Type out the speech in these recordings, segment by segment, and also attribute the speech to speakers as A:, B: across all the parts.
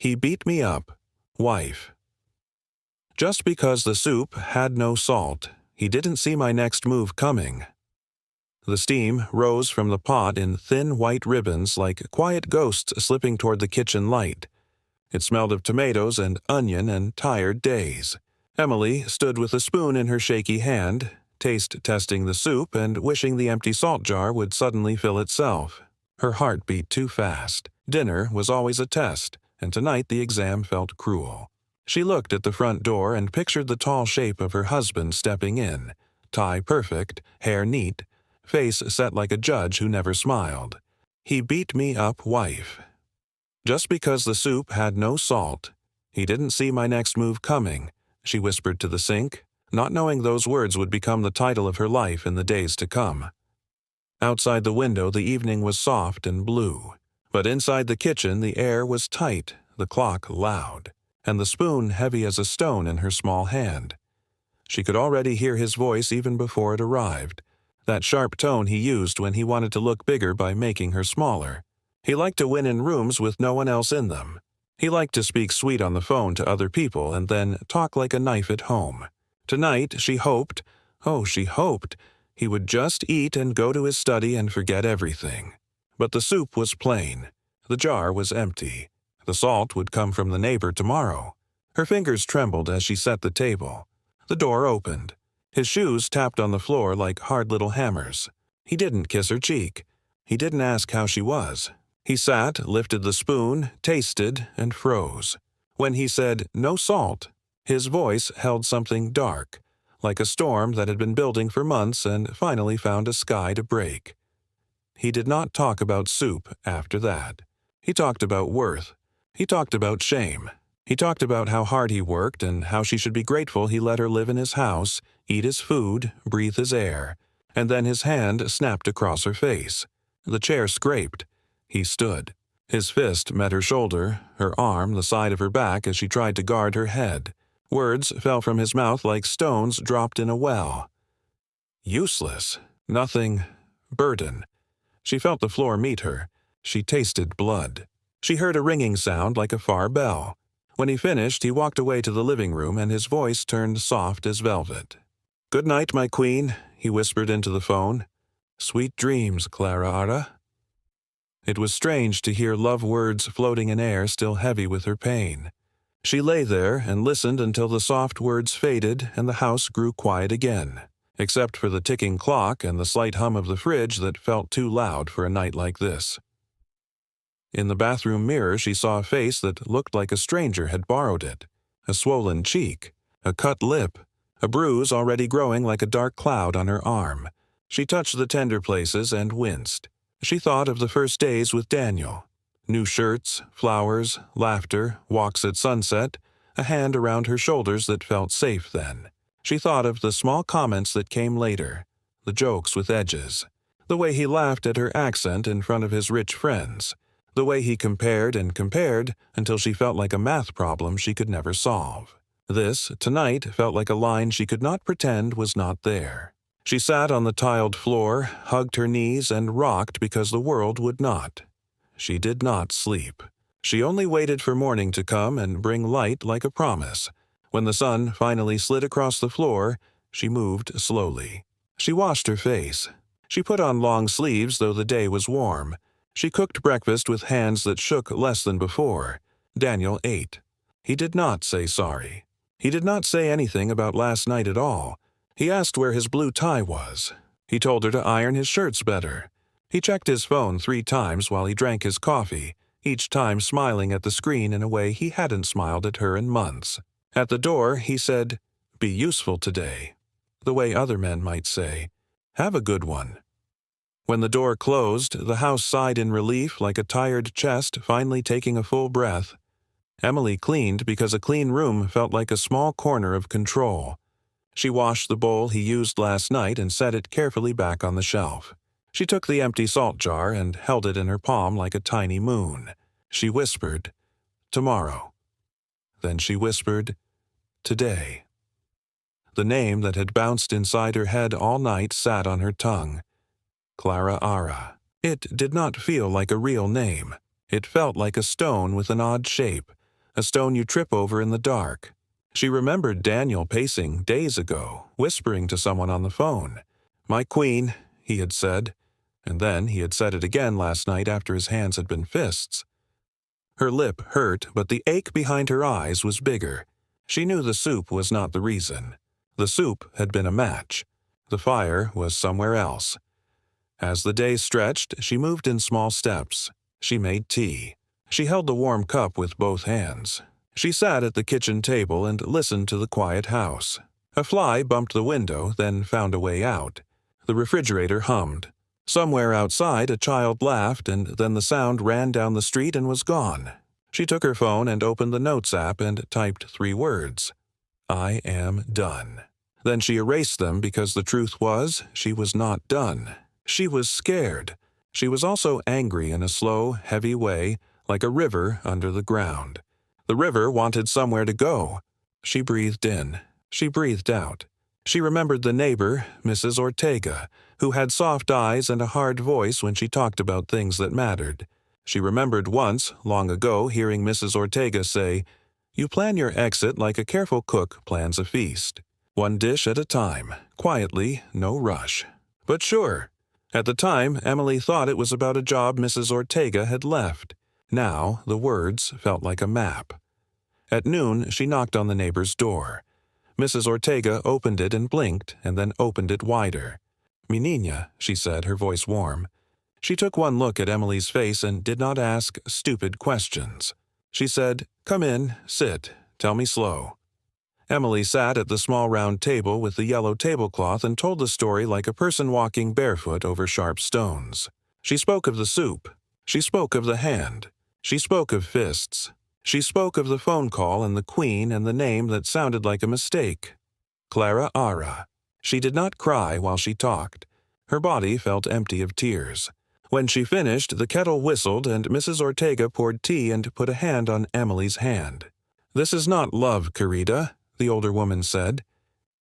A: He beat me up. Wife. Just because the soup had no salt, he didn't see my next move coming. The steam rose from the pot in thin white ribbons like quiet ghosts slipping toward the kitchen light. It smelled of tomatoes and onion and tired days. Emily stood with a spoon in her shaky hand, taste-testing the soup and wishing the empty salt jar would suddenly fill itself. Her heart beat too fast. Dinner was always a test, and tonight the exam felt cruel. She looked at the front door and pictured the tall shape of her husband stepping in, tie perfect, hair neat, face set like a judge who never smiled. He beat me up, wife. Just because the soup had no salt, he didn't see my next move coming, she whispered to the sink, not knowing those words would become the title of her life in the days to come. Outside the window the evening was soft and blue, but inside the kitchen the air was tight, the clock loud, and the spoon heavy as a stone in her small hand. She could already hear his voice even before it arrived, that sharp tone he used when he wanted to look bigger by making her smaller. He liked to win in rooms with no one else in them. He liked to speak sweet on the phone to other people and then talk like a knife at home. Tonight she hoped, he would just eat and go to his study and forget everything. But the soup was plain. The jar was empty. The salt would come from the neighbor tomorrow. Her fingers trembled as she set the table. The door opened. His shoes tapped on the floor like hard little hammers. He didn't kiss her cheek. He didn't ask how she was. He sat, lifted the spoon, tasted, and froze. When he said, "No salt," his voice held something dark, like a storm that had been building for months and finally found a sky to break. He did not talk about soup after that. He talked about worth. He talked about shame. He talked about how hard he worked and how she should be grateful he let her live in his house, eat his food, breathe his air. And then his hand snapped across her face. The chair scraped. He stood. His fist met her shoulder, her arm the side of her back as she tried to guard her head. Words fell from his mouth like stones dropped in a well. Useless. Nothing. Burden. She felt the floor meet her. She tasted blood. She heard a ringing sound like a far bell. When he finished, he walked away to the living room and his voice turned soft as velvet. "Good night, my queen," he whispered into the phone. "Sweet dreams, Clara Ara." It was strange to hear love words floating in air still heavy with her pain. She lay there and listened until the soft words faded and the house grew quiet again, except for the ticking clock and the slight hum of the fridge that felt too loud for a night like this. In the bathroom mirror she saw a face that looked like a stranger had borrowed it, a swollen cheek, a cut lip, a bruise already growing like a dark cloud on her arm. She touched the tender places and winced. She thought of the first days with Daniel. New shirts, flowers, laughter, walks at sunset, a hand around her shoulders that felt safe then. She thought of the small comments that came later, the jokes with edges, the way he laughed at her accent in front of his rich friends, the way he compared and compared until she felt like a math problem she could never solve. This, tonight, felt like a line she could not pretend was not there. She sat on the tiled floor, hugged her knees, and rocked because the world would not. She did not sleep. She only waited for morning to come and bring light like a promise. When the sun finally slid across the floor, she moved slowly. She washed her face. She put on long sleeves though the day was warm. She cooked breakfast with hands that shook less than before. Daniel ate. He did not say sorry. He did not say anything about last night at all. He asked where his blue tie was. He told her to iron his shirts better. He checked his phone 3 times while he drank his coffee, each time smiling at the screen in a way he hadn't smiled at her in months. At the door, he said, "Be useful today," the way other men might say, "Have a good one." When the door closed, the house sighed in relief like a tired chest finally taking a full breath. Emily cleaned because a clean room felt like a small corner of control. She washed the bowl he used last night and set it carefully back on the shelf. She took the empty salt jar and held it in her palm like a tiny moon. She whispered, "Tomorrow." Then she whispered, "Today." The name that had bounced inside her head all night sat on her tongue. Clara Ara. It did not feel like a real name. It felt like a stone with an odd shape, a stone you trip over in the dark. She remembered Daniel pacing days ago, whispering to someone on the phone. "My queen," he had said, and then he had said it again last night after his hands had been fists. Her lip hurt, but the ache behind her eyes was bigger. She knew the soup was not the reason. The soup had been a match. The fire was somewhere else. As the day stretched, she moved in small steps. She made tea. She held the warm cup with both hands. She sat at the kitchen table and listened to the quiet house. A fly bumped the window, then found a way out. The refrigerator hummed. Somewhere outside, a child laughed, and then the sound ran down the street and was gone. She took her phone and opened the Notes app and typed 3 words. "I am done." Then she erased them because the truth was, she was not done. She was scared. She was also angry in a slow, heavy way, like a river under the ground. The river wanted somewhere to go. She breathed in. She breathed out. She remembered the neighbor, Mrs. Ortega, who had soft eyes and a hard voice when she talked about things that mattered. She remembered once, long ago, hearing Mrs. Ortega say, "You plan your exit like a careful cook plans a feast. One dish at a time, quietly, no rush." But sure. At the time, Emily thought it was about a job Mrs. Ortega had left. Now, the words felt like a map. At noon, she knocked on the neighbor's door. Mrs. Ortega opened it and blinked, and then opened it wider. "Mi niña," she said, her voice warm. She took one look at Emily's face and did not ask stupid questions. She said, "Come in, sit, tell me slow." Emily sat at the small round table with the yellow tablecloth and told the story like a person walking barefoot over sharp stones. She spoke of the soup. She spoke of the hand. She spoke of fists. She spoke of the phone call and the queen and the name that sounded like a mistake. Clara Ara. She did not cry while she talked. Her body felt empty of tears. When she finished, the kettle whistled and Mrs. Ortega poured tea and put a hand on Emily's hand. "This is not love, Carita," the older woman said.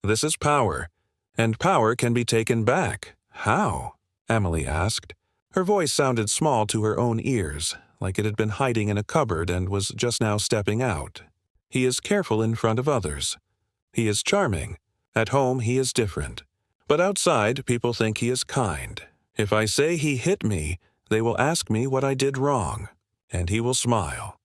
A: "This is power. And power can be taken back. How?" Emily asked. Her voice sounded small to her own ears, like it had been hiding in a cupboard and was just now stepping out. "He is careful in front of others. He is charming. At home he is different. But outside people think he is kind. If I say he hit me, they will ask me what I did wrong. And he will smile."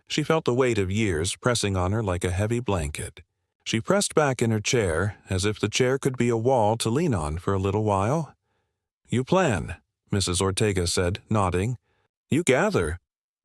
A: She felt the weight of years pressing on her like a heavy blanket. She pressed back in her chair, as if the chair could be a wall to lean on for a little while. "You plan," Mrs. Ortega said, nodding. "You gather.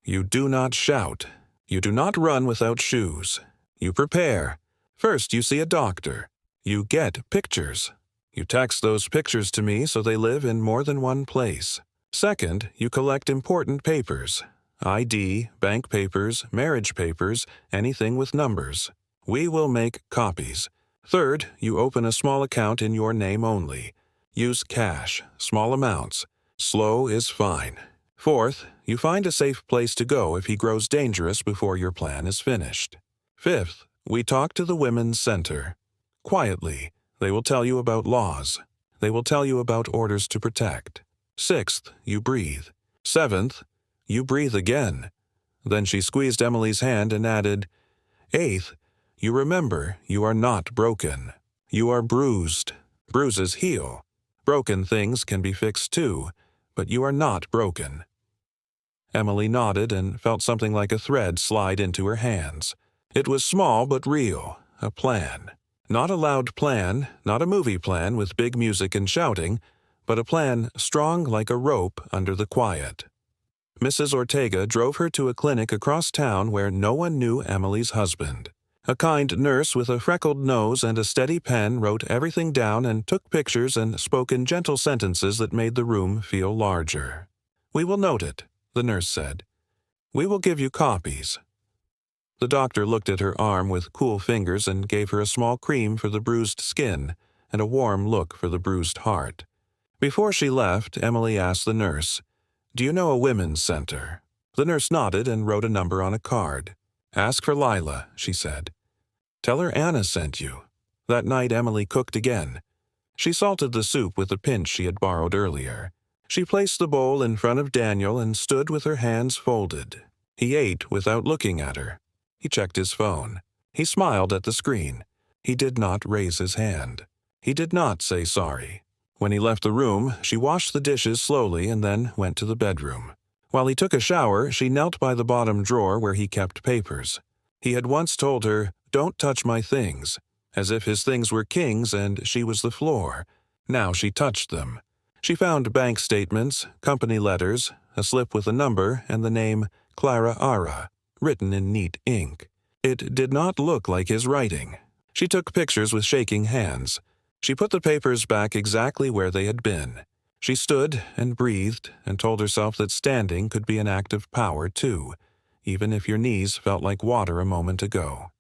A: You do not shout. You do not run without shoes. You prepare. First you see a doctor. You get pictures. You text those pictures to me so they live in more than one place. Second, you collect important papers. ID, bank papers, marriage papers, anything with numbers. We will make copies. Third, you open a small account in your name only. Use cash, small amounts. Slow is fine. Fourth, you find a safe place to go if he grows dangerous before your plan is finished. Fifth, we talk to the Women's Center. Quietly, they will tell you about laws. They will tell you about orders to protect. Sixth, you breathe. Seventh, you breathe again." Then she squeezed Emily's hand and added, "Eighth, you remember you are not broken. You are bruised. Bruises heal. Broken things can be fixed too, but you are not broken." Emily nodded and felt something like a thread slide into her hands. It was small but real, a plan. Not a loud plan, not a movie plan with big music and shouting, but a plan strong like a rope under the quiet. Mrs. Ortega drove her to a clinic across town where no one knew Emily's husband. A kind nurse with a freckled nose and a steady pen wrote everything down and took pictures and spoke in gentle sentences that made the room feel larger. "We will note it," the nurse said. "We will give you copies." The doctor looked at her arm with cool fingers and gave her a small cream for the bruised skin and a warm look for the bruised heart. Before she left, Emily asked the nurse, "Do you know a women's center?" The nurse nodded and wrote a number on a card. "Ask for Lila," she said. "Tell her Anna sent you." That night Emily cooked again. She salted the soup with a pinch she had borrowed earlier. She placed the bowl in front of Daniel and stood with her hands folded. He ate without looking at her. He checked his phone. He smiled at the screen. He did not raise his hand. He did not say sorry. When he left the room, she washed the dishes slowly and then went to the bedroom. While he took a shower, she knelt by the bottom drawer where he kept papers. He had once told her, "Don't touch my things," as if his things were kings and she was the floor. Now she touched them. She found bank statements, company letters, a slip with a number, and the name Clara Ara, written in neat ink. It did not look like his writing. She took pictures with shaking hands. She put the papers back exactly where they had been. She stood and breathed and told herself that standing could be an act of power, too, even if your knees felt like water a moment ago.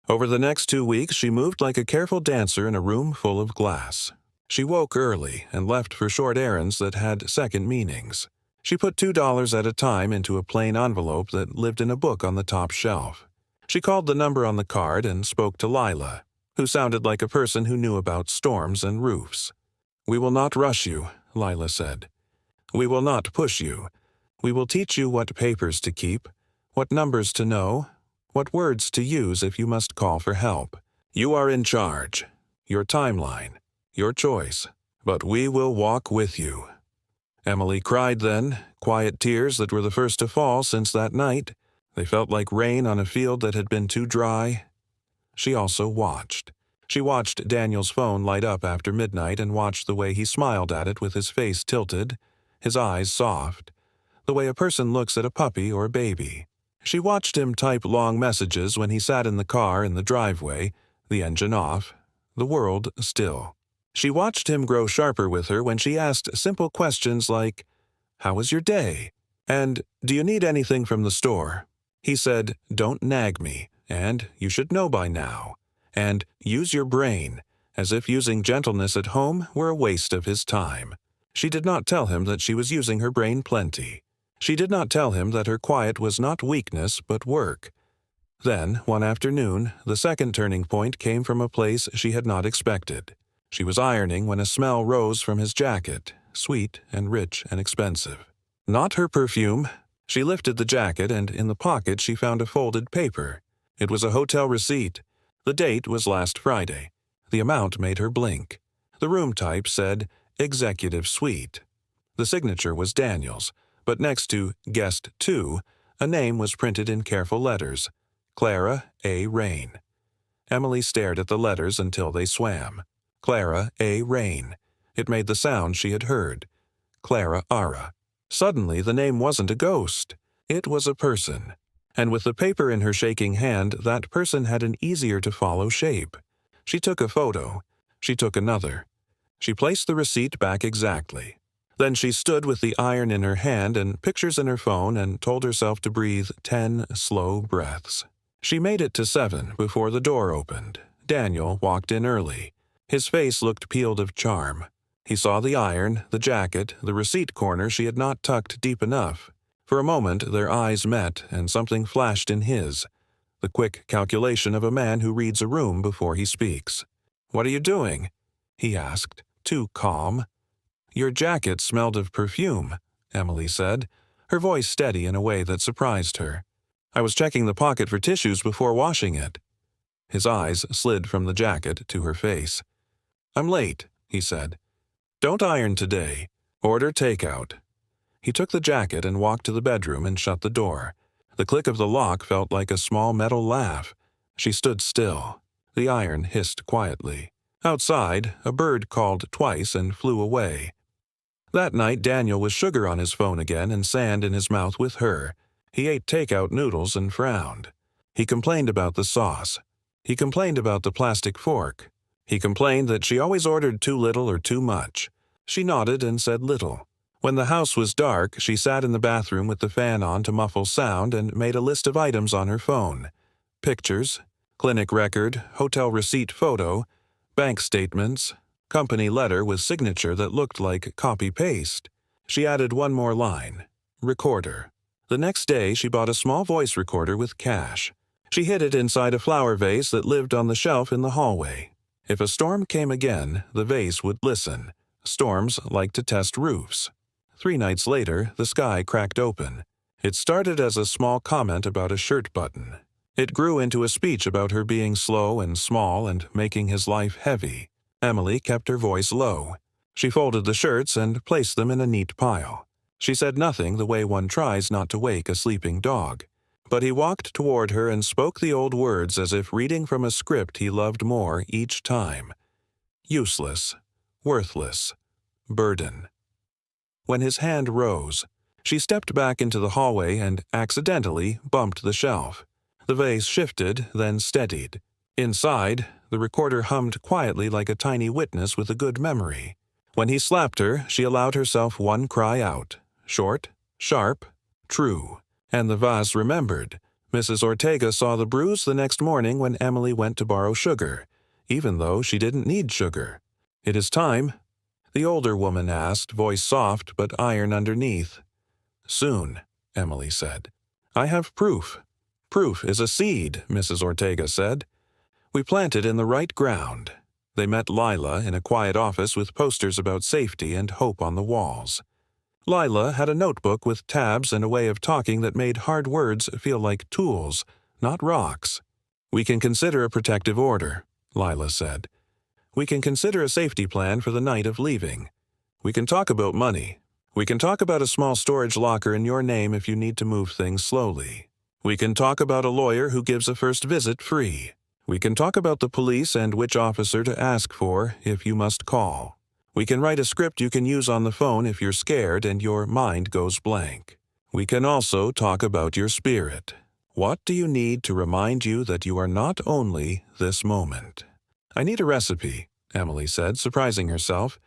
A: Over the next 2 weeks, she moved like a careful dancer in a room full of glass. She woke early and left for short errands that had second meanings. She put $2 at a time into a plain envelope that lived in a book on the top shelf. She called the number on the card and spoke to Lila, who sounded like a person who knew about storms and roofs. "We will not rush you," Lila said. "We will not push you. We will teach you what papers to keep, what numbers to know, what words to use if you must call for help. You are in charge. Your timeline. Your choice. But we will walk with you." Emily cried then, quiet tears that were the first to fall since that night. They felt like rain on a field that had been too dry. She also watched. She watched Daniel's phone light up after midnight and watched the way he smiled at it with his face tilted, his eyes soft, the way a person looks at a puppy or a baby. She watched him type long messages when he sat in the car in the driveway, the engine off, the world still. She watched him grow sharper with her when she asked simple questions like, "How was your day?" and "Do you need anything from the store?" He said, "Don't nag me," and "You should know by now," and "Use your brain," as if using gentleness at home were a waste of his time. She did not tell him that she was using her brain plenty. She did not tell him that her quiet was not weakness but work. Then, one afternoon, the second turning point came from a place she had not expected. She was ironing when a smell rose from his jacket, sweet and rich and expensive. Not her perfume. She lifted the jacket, and in the pocket she found a folded paper. It was a hotel receipt. The date was last Friday. The amount made her blink. The room type said, "Executive Suite." The signature was Daniel's, but next to Guest 2, a name was printed in careful letters, Clara A. Rain. Emily stared at the letters until they swam. Clara A. Rain. It made the sound she had heard. Clara Ara. Suddenly, the name wasn't a ghost. It was a person. And with the paper in her shaking hand, that person had an easier-to-follow shape. She took a photo. She took another. She placed the receipt back exactly. Then she stood with the iron in her hand and pictures in her phone and told herself to breathe 10 slow breaths. She made it to 7 before the door opened. Daniel walked in early. His face looked peeled of charm. He saw the iron, the jacket, the receipt corner she had not tucked deep enough. For a moment their eyes met and something flashed in his, the quick calculation of a man who reads a room before he speaks. "What are you doing?" he asked, too calm. "Your jacket smelled of perfume," Emily said, her voice steady in a way that surprised her. "I was checking the pocket for tissues before washing it." His eyes slid from the jacket to her face. "I'm late," he said. "Don't iron today. Order takeout." He took the jacket and walked to the bedroom and shut the door. The click of the lock felt like a small metal laugh. She stood still. The iron hissed quietly. Outside, a bird called twice and flew away. That night, Daniel was sugar on his phone again and sand in his mouth with her. He ate takeout noodles and frowned. He complained about the sauce. He complained about the plastic fork. He complained that she always ordered too little or too much. She nodded and said little. When the house was dark, she sat in the bathroom with the fan on to muffle sound and made a list of items on her phone. Pictures, clinic record, hotel receipt photo, bank statements, company letter with signature that looked like copy-paste. She added one more line. Recorder. The next day, she bought a small voice recorder with cash. She hid it inside a flower vase that lived on the shelf in the hallway. If a storm came again, the vase would listen. Storms like to test roofs. 3 nights later, the sky cracked open. It started as a small comment about a shirt button. It grew into a speech about her being slow and small and making his life heavy. Emily kept her voice low. She folded the shirts and placed them in a neat pile. She said nothing the way one tries not to wake a sleeping dog. But he walked toward her and spoke the old words as if reading from a script he loved more each time. Useless, worthless, burden. When his hand rose, she stepped back into the hallway and accidentally bumped the shelf. The vase shifted, then steadied. Inside, the recorder hummed quietly like a tiny witness with a good memory. When he slapped her, she allowed herself one cry out. Short, sharp, true. And the vase remembered. Mrs. Ortega saw the bruise the next morning when Emily went to borrow sugar, even though she didn't need sugar. "It is time?" the older woman asked, voice soft but iron underneath. "Soon," Emily said. "I have proof." "Proof is a seed," Mrs. Ortega said. "We plant it in the right ground." They met Lila in a quiet office with posters about safety and hope on the walls. Lila had a notebook with tabs and a way of talking that made hard words feel like tools, not rocks. "We can consider a protective order," Lila said. "We can consider a safety plan for the night of leaving. We can talk about money. We can talk about a small storage locker in your name if you need to move things slowly. We can talk about a lawyer who gives a first visit free. We can talk about the police and which officer to ask for if you must call. We can write a script you can use on the phone if you're scared and your mind goes blank. We can also talk about your spirit. What do you need to remind you that you are not only this moment?" "I need a recipe," Emily said, surprising herself.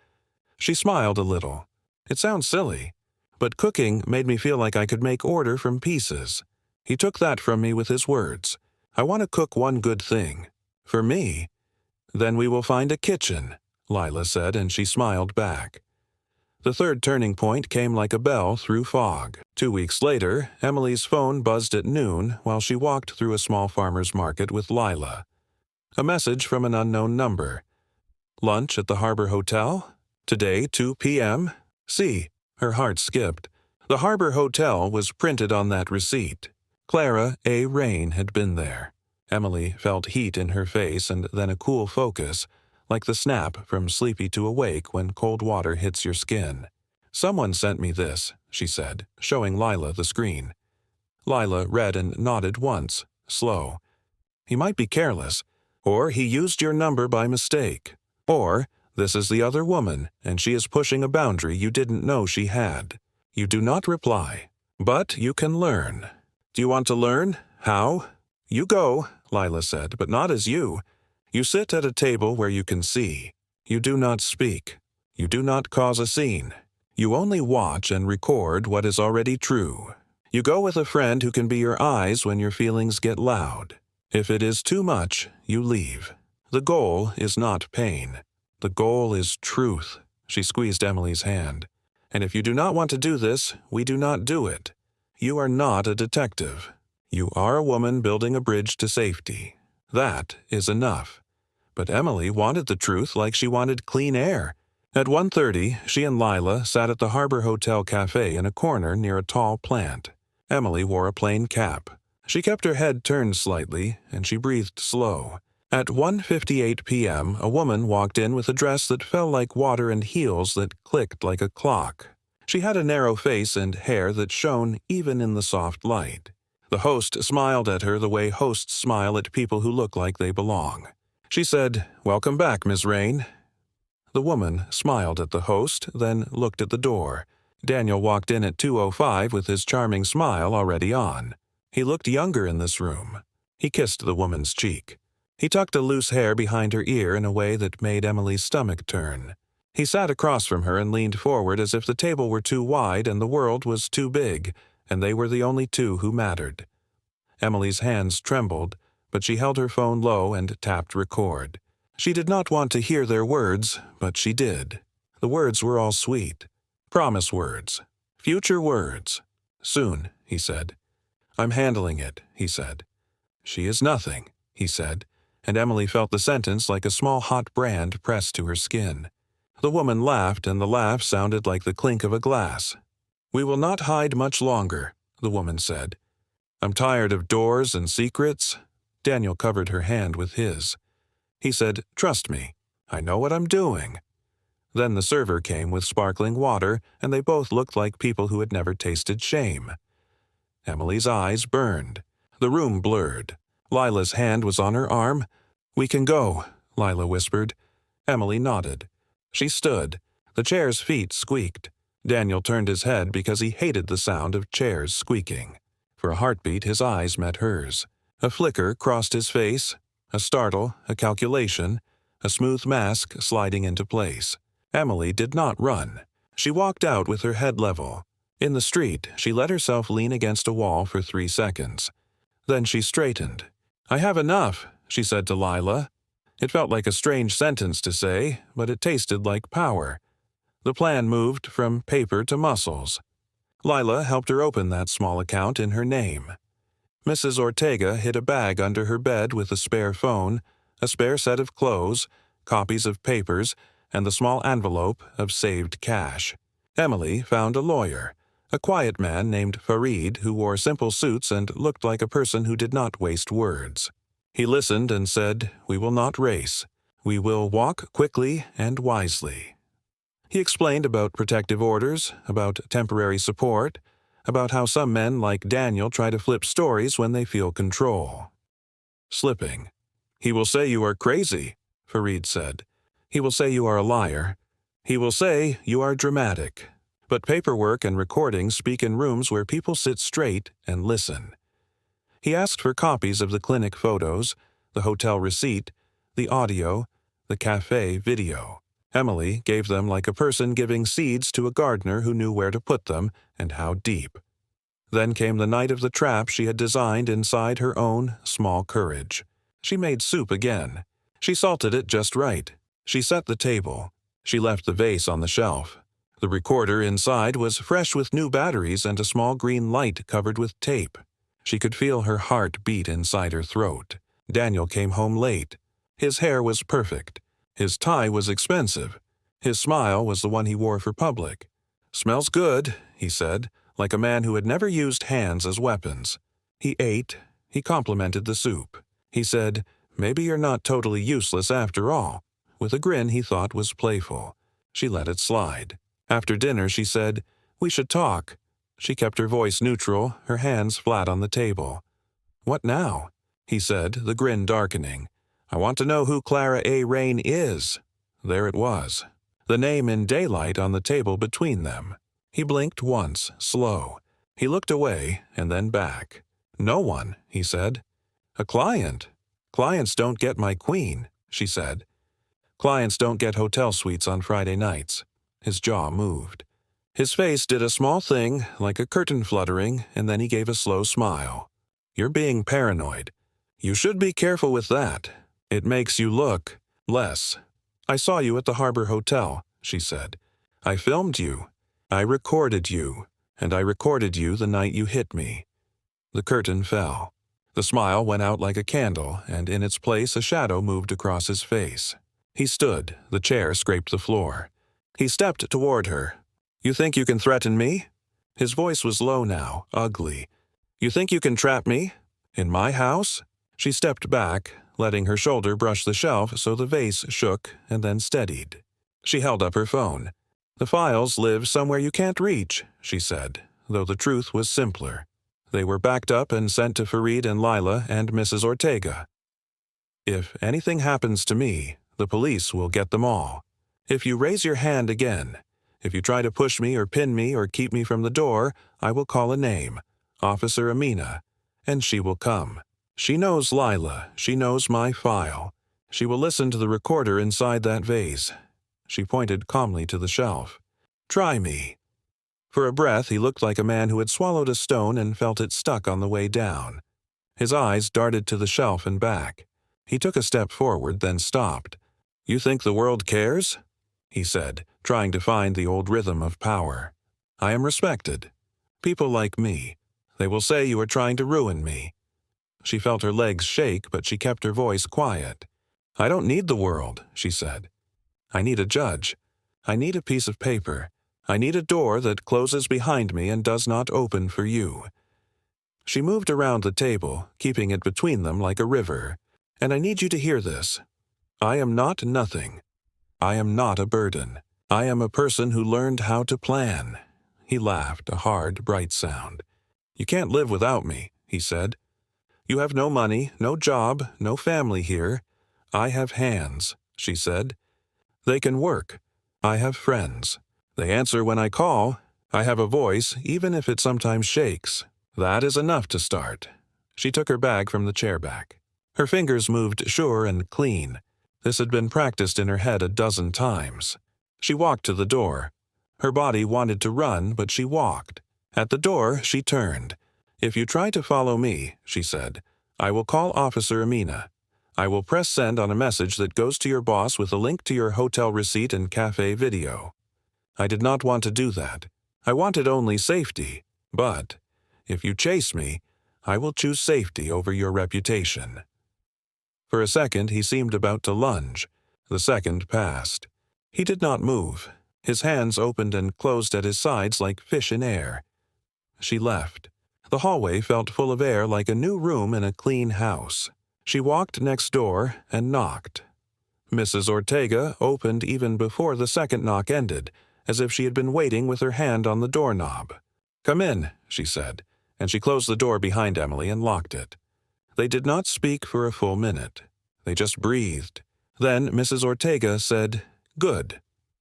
A: She smiled a little. "It sounds silly, but cooking made me feel like I could make order from pieces." He took that from me with his words. "I want to cook one good thing. For me." "Then we will find a kitchen," Lila said, and she smiled back. The third turning point came like a bell through fog. 2 weeks later, Emily's phone buzzed at noon while she walked through a small farmer's market with Lila. A message from an unknown number. "Lunch at the Harbor Hotel? Today, 2 p.m.? See." Her heart skipped. The Harbor Hotel was printed on that receipt. Clara A. Rain had been there. Emily felt heat in her face and then a cool focus, like the snap from sleepy to awake when cold water hits your skin. "Someone sent me this," she said, showing Lila the screen. Lila read and nodded once, slow. "He might be careless, or he used your number by mistake, or this is the other woman and she is pushing a boundary you didn't know she had. You do not reply, but you can learn." "Do you want to learn? How?" "You go," Lila said, "but not as you. You sit at a table where you can see. You do not speak. You do not cause a scene. You only watch and record what is already true. You go with a friend who can be your eyes when your feelings get loud. If it is too much, you leave. The goal is not pain. The goal is truth." She squeezed Emily's hand. "And if you do not want to do this, we do not do it. You are not a detective. You are a woman building a bridge to safety. That is enough." But Emily wanted the truth like she wanted clean air. At 1:30, she and Lila sat at the Harbor Hotel Cafe in a corner near a tall plant. Emily wore a plain cap. She kept her head turned slightly, and she breathed slow. At 1:58 p.m., a woman walked in with a dress that fell like water and heels that clicked like a clock. She had a narrow face and hair that shone even in the soft light. The host smiled at her the way hosts smile at people who look like they belong. She said, "Welcome back, Ms. Rain." The woman smiled at the host, then looked at the door. Daniel walked in at 2:05 with his charming smile already on. He looked younger in this room. He kissed the woman's cheek. He tucked a loose hair behind her ear in a way that made Emily's stomach turn. He sat across from her and leaned forward as if the table were too wide and the world was too big, and they were the only two who mattered. Emily's hands trembled, but she held her phone low and tapped record. She did not want to hear their words, but she did. The words were all sweet. Promise words. Future words. "Soon," he said. "I'm handling it," he said. "She is nothing," he said, and Emily felt the sentence like a small hot brand pressed to her skin. The woman laughed, and the laugh sounded like the clink of a glass. "We will not hide much longer," the woman said. I'm tired of doors and secrets. Daniel covered her hand with his. He said, "Trust me. I know what I'm doing." Then the server came with sparkling water, and they both looked like people who had never tasted shame. Emily's eyes burned. The room blurred. Lila's hand was on her arm. "We can go," Lila whispered. Emily nodded. She stood. The chair's feet squeaked. Daniel turned his head because he hated the sound of chairs squeaking. For a heartbeat, his eyes met hers. A flicker crossed his face, a startle, a calculation, a smooth mask sliding into place. Emily did not run. She walked out with her head level. In the street, she let herself lean against a wall for 3 seconds. Then she straightened. "I have enough," she said to Lila. It felt like a strange sentence to say, but it tasted like power. The plan moved from paper to muscles. Lila helped her open that small account in her name. Mrs. Ortega hid a bag under her bed with a spare phone, a spare set of clothes, copies of papers, and the small envelope of saved cash. Emily found a lawyer, a quiet man named Farid who wore simple suits and looked like a person who did not waste words. He listened and said, "We will not race. We will walk quickly and wisely." He explained about protective orders, about temporary support, about how some men like Daniel try to flip stories when they feel control. Slipping. "He will say you are crazy," Farid said. "He will say you are a liar. He will say you are dramatic. But paperwork and recordings speak in rooms where people sit straight and listen." He asked for copies of the clinic photos, the hotel receipt, the audio, the cafe video. Emily gave them like a person giving seeds to a gardener who knew where to put them and how deep. Then came the night of the trap she had designed inside her own small courage. She made soup again. She salted it just right. She set the table. She left the vase on the shelf. The recorder inside was fresh with new batteries and a small green light covered with tape. She could feel her heart beat inside her throat. Daniel came home late. His hair was perfect. His tie was expensive. His smile was the one he wore for public. "Smells good," he said, like a man who had never used hands as weapons. He ate. He complimented the soup. He said, "Maybe you're not totally useless after all," with a grin he thought was playful. She let it slide. After dinner, she said, "We should talk." She kept her voice neutral, her hands flat on the table. "What now?" he said, the grin darkening. "I want to know who Clara A. Rain is." There it was, the name in daylight on the table between them. He blinked once, slow. He looked away and then back. "No one," he said. "A client. Clients don't get my queen," she said. "Clients don't get hotel suites on Friday nights." His jaw moved. His face did a small thing, like a curtain fluttering, and then he gave a slow smile. "You're being paranoid. You should be careful with that. It makes you look less. I saw you at the Harbor Hotel," she said. "I filmed you. I recorded you. And I recorded you the night you hit me." The curtain fell. The smile went out like a candle, and in its place a shadow moved across his face. He stood. The chair scraped the floor. He stepped toward her. "You think you can threaten me?" His voice was low now, ugly. "You think you can trap me? In my house?" She stepped back, letting her shoulder brush the shelf so the vase shook and then steadied. She held up her phone. "The files live somewhere you can't reach," she said, though the truth was simpler. They were backed up and sent to Farid and Lila and Mrs. Ortega. "If anything happens to me, the police will get them all. If you raise your hand again, if you try to push me or pin me or keep me from the door, I will call a name, Officer Amina, and she will come. She knows Lila. She knows my file. She will listen to the recorder inside that vase." She pointed calmly to the shelf. "Try me." For a breath, he looked like a man who had swallowed a stone and felt it stuck on the way down. His eyes darted to the shelf and back. He took a step forward, then stopped. "You think the world cares?" he said, trying to find the old rhythm of power. "I am respected. People like me. They will say you are trying to ruin me." She felt her legs shake, but she kept her voice quiet. "I don't need the world," she said. "I need a judge. I need a piece of paper. I need a door that closes behind me and does not open for you." She moved around the table, keeping it between them like a river. "And I need you to hear this. I am not nothing. I am not a burden. I am a person who learned how to plan." He laughed, a hard, bright sound. "You can't live without me," he said. "You have no money, no job, no family here. I have hands," she said. "They can work. I have friends. They answer when I call. I have a voice, even if it sometimes shakes. That is enough to start." She took her bag from the chair back. Her fingers moved sure and clean. This had been practiced in her head a dozen times. She walked to the door. Her body wanted to run, but she walked. At the door, she turned. "If you try to follow me," she said, "I will call Officer Amina. I will press send on a message that goes to your boss with a link to your hotel receipt and cafe video." I did not want to do that. I wanted only safety. But if you chase me, I will choose safety over your reputation. For a second, he seemed about to lunge. The second passed. He did not move. His hands opened and closed at his sides like fish in air. She left. The hallway felt full of air like a new room in a clean house. She walked next door and knocked. Mrs. Ortega opened even before the second knock ended, as if she had been waiting with her hand on the doorknob. "Come in," she said, and she closed the door behind Emily and locked it. They did not speak for a full minute. They just breathed. Then Mrs. Ortega said, "Good."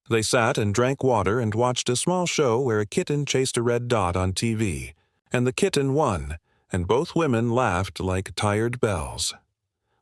A: They sat and drank water and watched a small show where a kitten chased a red dot on TV, and the kitten won, and both women laughed like tired bells.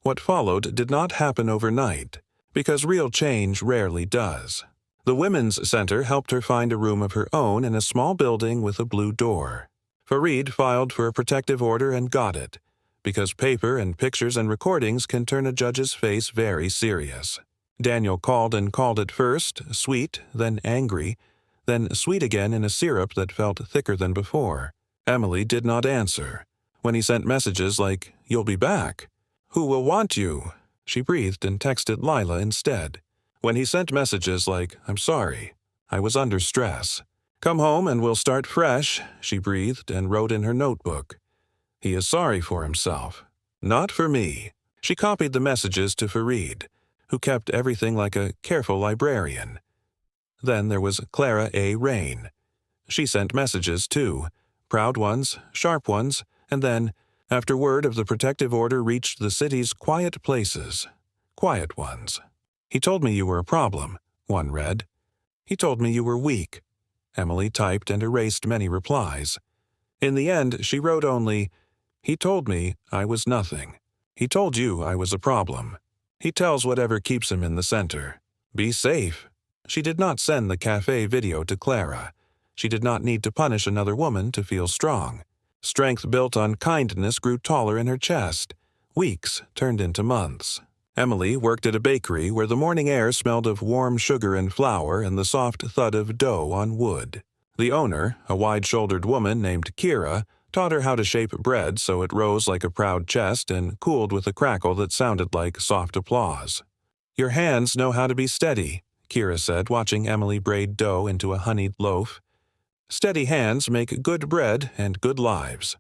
A: What followed did not happen overnight, because real change rarely does. The Women's Center helped her find a room of her own in a small building with a blue door. Fareed filed for a protective order and got it, because paper and pictures and recordings can turn a judge's face very serious. Daniel called and called at first, sweet, then angry, then sweet again in a syrup that felt thicker than before. Emily did not answer. When he sent messages like, "You'll be back," "Who will want you?" she breathed and texted Lila instead. When he sent messages like, "I'm sorry, I was under stress," "Come home and we'll start fresh," she breathed and wrote in her notebook. "He is sorry for himself. Not for me." She copied the messages to Fareed, who kept everything like a careful librarian. Then there was Clara A. Rain. She sent messages too, proud ones, sharp ones, and then, after word of the protective order reached the city's quiet places, quiet ones. "He told me you were a problem," one read. "He told me you were weak." Emily typed and erased many replies. In the end, she wrote only, "He told me I was nothing. He told you I was a problem. He tells whatever keeps him in the center. Be safe." She did not send the cafe video to Clara. She did not need to punish another woman to feel strong. Strength built on kindness grew taller in her chest. Weeks turned into months. Emily worked at a bakery where the morning air smelled of warm sugar and flour and the soft thud of dough on wood. The owner, a wide-shouldered woman named Kira, taught her how to shape bread so it rose like a proud chest and cooled with a crackle that sounded like soft applause. "Your hands know how to be steady," Kira said, watching Emily braid dough into a honeyed loaf. "Steady hands make good bread and good lives."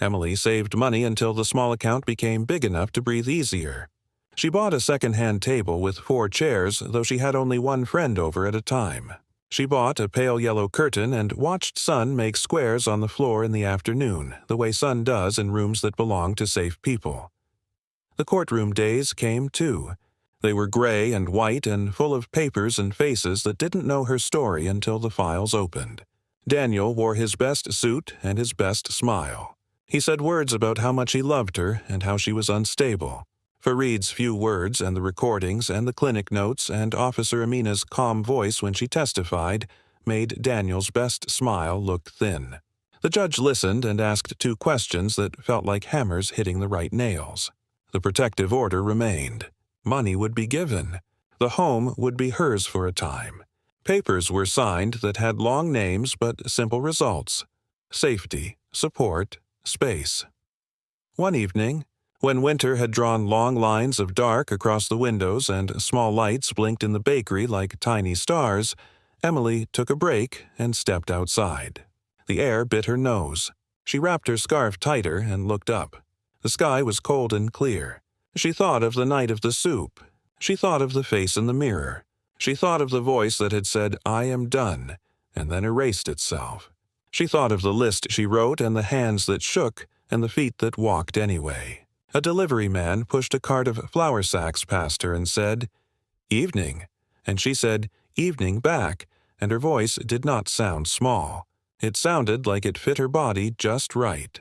A: Emily saved money until the small account became big enough to breathe easier. She bought a second-hand table with 4 chairs, though she had only one friend over at a time. She bought a pale yellow curtain and watched Sun make squares on the floor in the afternoon, the way Sun does in rooms that belong to safe people. The courtroom days came too. They were gray and white and full of papers and faces that didn't know her story until the files opened. Daniel wore his best suit and his best smile. He said words about how much he loved her and how she was unstable. Fareed's few words and the recordings and the clinic notes and Officer Amina's calm voice when she testified made Daniel's best smile look thin. The judge listened and asked 2 questions that felt like hammers hitting the right nails. The protective order remained. Money would be given. The home would be hers for a time. Papers were signed that had long names but simple results: safety, support, space. One evening, when winter had drawn long lines of dark across the windows and small lights blinked in the bakery like tiny stars, Emily took a break and stepped outside. The air bit her nose. She wrapped her scarf tighter and looked up. The sky was cold and clear. She thought of the night of the soup. She thought of the face in the mirror. She thought of the voice that had said, "I am done," and then erased itself. She thought of the list she wrote and the hands that shook and the feet that walked anyway. A delivery man pushed a cart of flour sacks past her and said, "Evening," and she said, "Evening" back, and her voice did not sound small. It sounded like it fit her body just right.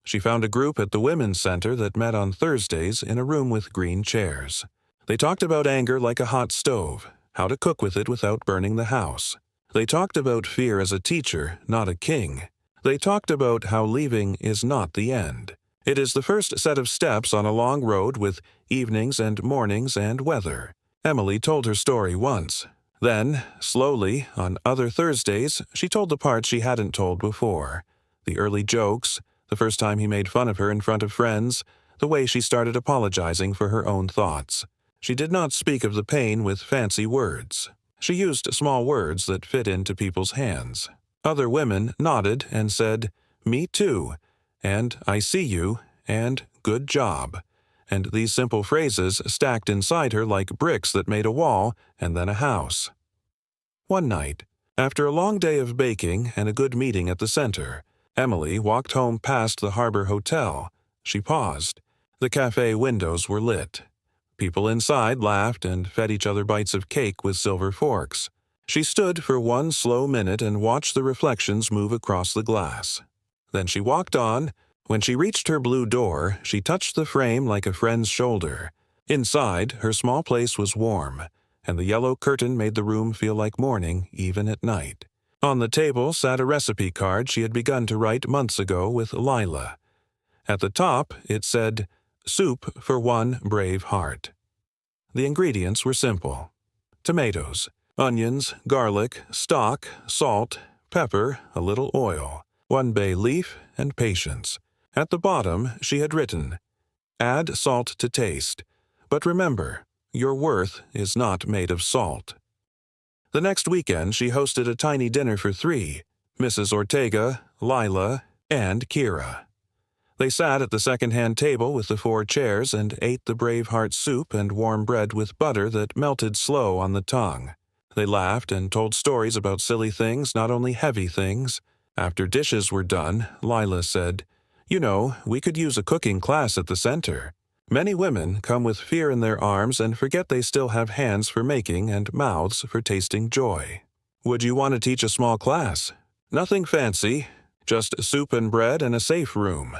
A: She found a group at the Women's Center that met on Thursdays in a room with green chairs. They talked about anger like a hot stove, how to cook with it without burning the house. They talked about fear as a teacher, not a king. They talked about how leaving is not the end. It is the first set of steps on a long road with evenings and mornings and weather. Emily told her story once. Then, slowly, on other Thursdays, she told the parts she hadn't told before. The early jokes, the first time he made fun of her in front of friends, the way she started apologizing for her own thoughts. She did not speak of the pain with fancy words. She used small words that fit into people's hands. Other women nodded and said, "Me too," and "I see you," and "Good job." And these simple phrases stacked inside her like bricks that made a wall and then a house. One night, after a long day of baking and a good meeting at the center, Emily walked home past the Harbor Hotel. She paused. The cafe windows were lit. People inside laughed and fed each other bites of cake with silver forks. She stood for one slow minute and watched the reflections move across the glass. Then she walked on. When she reached her blue door, she touched the frame like a friend's shoulder. Inside, her small place was warm, and the yellow curtain made the room feel like morning even at night. On the table sat a recipe card she had begun to write months ago with Lila. At the top, it said, "Soup for one brave heart." The ingredients were simple. Tomatoes, onions, garlic, stock, salt, pepper, a little oil, 1 bay leaf, and patience. At the bottom, she had written, "Add salt to taste, but remember, your worth is not made of salt." The next weekend, she hosted a tiny dinner for 3, Mrs. Ortega, Lila, and Kira. They sat at the second-hand table with the 4 chairs and ate the Braveheart soup and warm bread with butter that melted slow on the tongue. They laughed and told stories about silly things, not only heavy things. After dishes were done, Lila said, "You know, we could use a cooking class at the center. Many women come with fear in their arms and forget they still have hands for making and mouths for tasting joy. Would you want to teach a small class? Nothing fancy, just soup and bread and a safe room."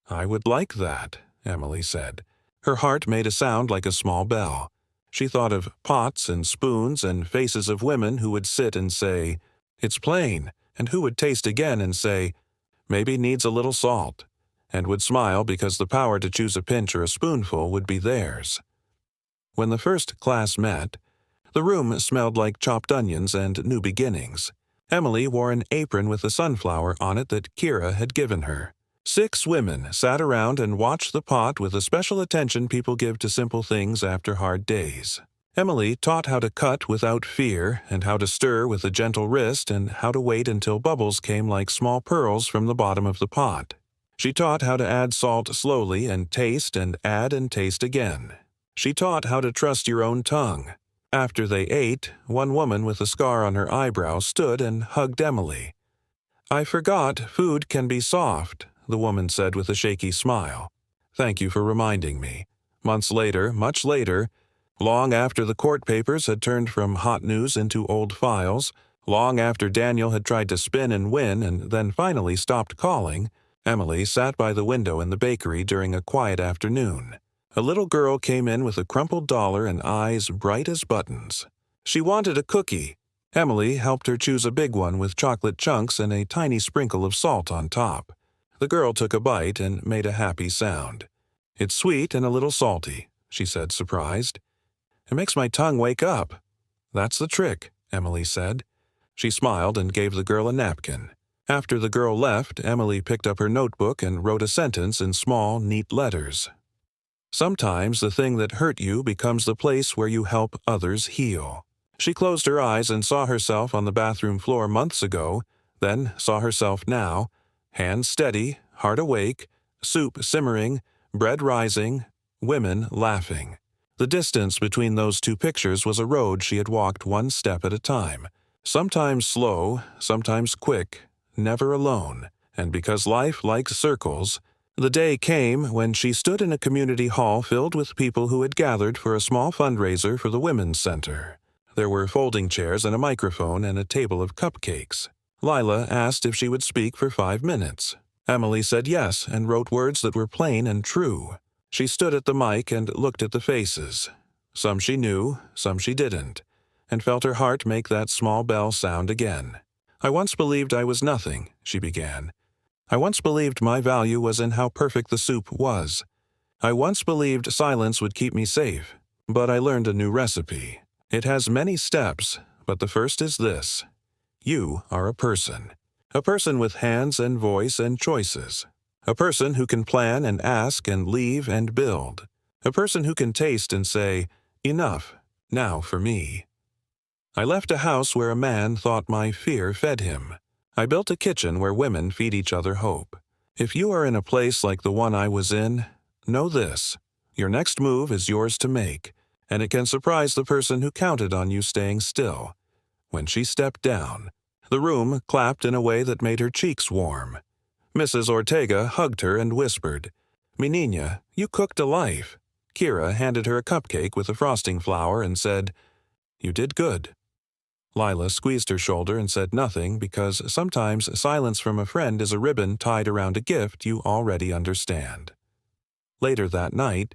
A: "I would like that," Emily said. Her heart made a sound like a small bell. She thought of pots and spoons and faces of women who would sit and say, "It's plain," and who would taste again and say, "Maybe needs a little salt," and would smile because the power to choose a pinch or a spoonful would be theirs. When the first class met, the room smelled like chopped onions and new beginnings. Emily wore an apron with a sunflower on it that Kira had given her. 6 women sat around and watched the pot with the special attention people give to simple things after hard days. Emily taught how to cut without fear, and how to stir with a gentle wrist, and how to wait until bubbles came like small pearls from the bottom of the pot. She taught how to add salt slowly and add and taste again. She taught how to trust your own tongue. After they ate, one woman with a scar on her eyebrow stood and hugged Emily. "I forgot food can be soft," the woman said with a shaky smile. "Thank you for reminding me." Months later, much later, long after the court papers had turned from hot news into old files, long after Daniel had tried to spin and win and then finally stopped calling, Emily sat by the window in the bakery during a quiet afternoon. A little girl came in with a crumpled dollar and eyes bright as buttons. She wanted a cookie. Emily helped her choose a big one with chocolate chunks and a tiny sprinkle of salt on top. The girl took a bite and made a happy sound. "It's sweet and a little salty," she said, surprised. "It makes my tongue wake up." "That's the trick," Emily said. She smiled and gave the girl a napkin. After the girl left, Emily picked up her notebook and wrote a sentence in small, neat letters. "Sometimes the thing that hurt you becomes the place where you help others heal." She closed her eyes and saw herself on the bathroom floor months ago, then saw herself now, Hands steady, heart awake, soup simmering, bread rising, women laughing. The distance between those two pictures was a road she had walked one step at a time, sometimes slow, sometimes quick, never alone, and because life likes circles, the day came when she stood in a community hall filled with people who had gathered for a small fundraiser for the Women's Center. There were folding chairs and a microphone and a table of cupcakes. Lila asked if she would speak for 5 minutes. Emily said yes and wrote words that were plain and true. She stood at the mic and looked at the faces. Some she knew, some she didn't, and felt her heart make that small bell sound again. "I once believed I was nothing," she began. "I once believed my value was in how perfect the soup was. I once believed silence would keep me safe, but I learned a new recipe. It has many steps, but the first is this. You are a person. A person with hands and voice and choices. A person who can plan and ask and leave and build. A person who can taste and say, 'Enough, now for me.' I left a house where a man thought my fear fed him. I built a kitchen where women feed each other hope. If you are in a place like the one I was in, know this. Your next move is yours to make, and it can surprise the person who counted on you staying still." When she stepped down, the room clapped in a way that made her cheeks warm. Mrs. Ortega hugged her and whispered, "Menina, you cooked a life." Kira handed her a cupcake with a frosting flower and said, "You did good." Lila squeezed her shoulder and said nothing because sometimes silence from a friend is a ribbon tied around a gift you already understand. Later that night,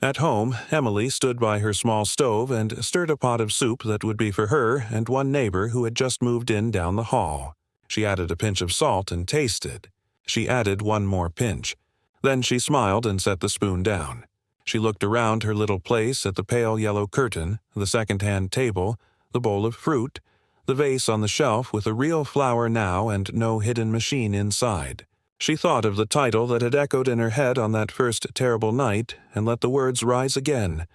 A: at home, Emily stood by her small stove and stirred a pot of soup that would be for her and one neighbor who had just moved in down the hall. She added a pinch of salt and tasted. She added one more pinch. Then she smiled and set the spoon down. She looked around her little place at the pale yellow curtain, the second-hand table, the bowl of fruit, the vase on the shelf with a real flower now and no hidden machine inside. She thought of the title that had echoed in her head on that first terrible night and let the words rise again,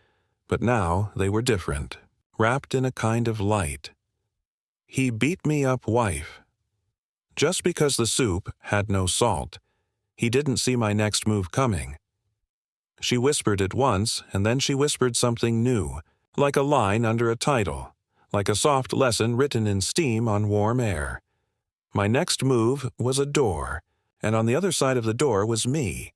A: but now they were different, wrapped in a kind of light. "He beat me up, wife." Just because the soup had no salt, he didn't see my next move coming. She whispered it once, and then she whispered something new, like a line under a title, like a soft lesson written in steam on warm air. My next move was a door, and on the other side of the door was me.